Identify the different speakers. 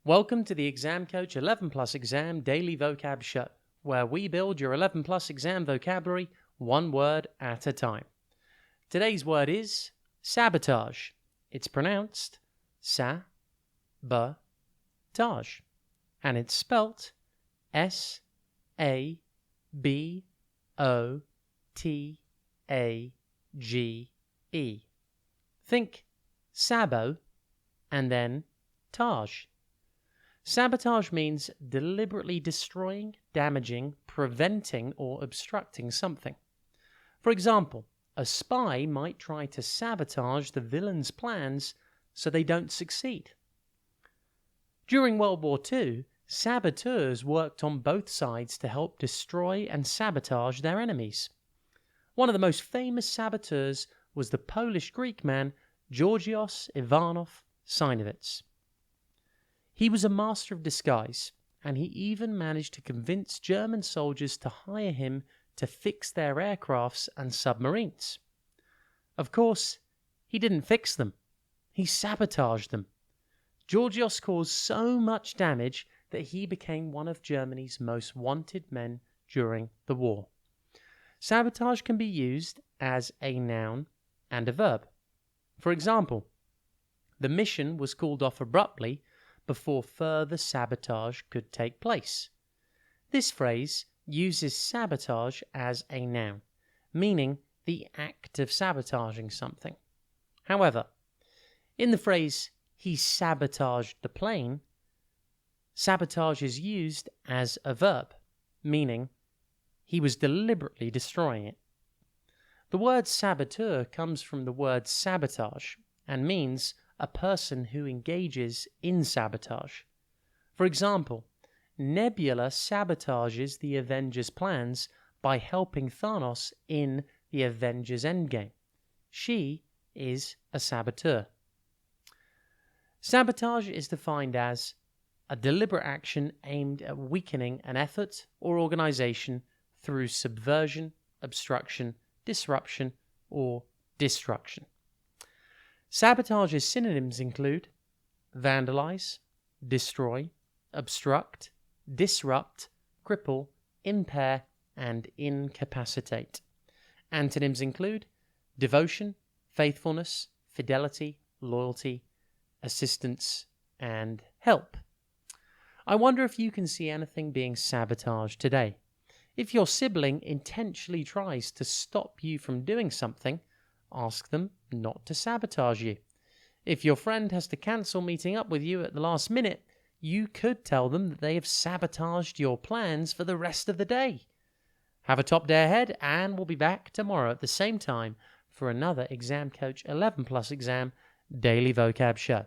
Speaker 1: Welcome to the Exam Coach 11 Plus Exam Daily Vocab Show, where we build your 11 Plus exam vocabulary one word at a time. Today's word is sabotage. It's pronounced sa-ba-tage, and it's spelt S-A-B-O-T-A-G-E. Think sabo and then tage. Sabotage means deliberately destroying, damaging, preventing, or obstructing something. For example, a spy might try to sabotage the villain's plans so they don't succeed. During World War II, saboteurs worked on both sides to help destroy and sabotage their enemies. One of the most famous saboteurs was the Polish-Greek man Georgios Ivanov-Sinowitz. He was a master of disguise, and he even managed to convince German soldiers to hire him to fix their aircrafts and submarines. Of course, he didn't fix them. He sabotaged them. Georgios caused so much damage that he became one of Germany's most wanted men during the war. Sabotage can be used as a noun and a verb. For example, the mission was called off abruptly before further sabotage could take place. This phrase uses sabotage as a noun, meaning the act of sabotaging something. However, in the phrase, he sabotaged the plane, sabotage is used as a verb, meaning he was deliberately destroying it. The word saboteur comes from the word sabotage and means a person who engages in sabotage. For example, Nebula sabotages the Avengers' plans by helping Thanos in the Avengers Endgame. She is a saboteur. Sabotage is defined as a deliberate action aimed at weakening an effort or organization through subversion, obstruction, disruption, or destruction. Sabotage's synonyms include vandalize, destroy, obstruct, disrupt, cripple, impair, and incapacitate. Antonyms include devotion, faithfulness, fidelity, loyalty, assistance, and help. I wonder if you can see anything being sabotaged today. If your sibling intentionally tries to stop you from doing something, ask them not to sabotage you. If your friend has to cancel meeting up with you at the last minute, you could tell them that they have sabotaged your plans for the rest of the day. Have a top day ahead, and we'll be back tomorrow at the same time for another Exam Coach 11 Plus Exam Daily Vocab Show.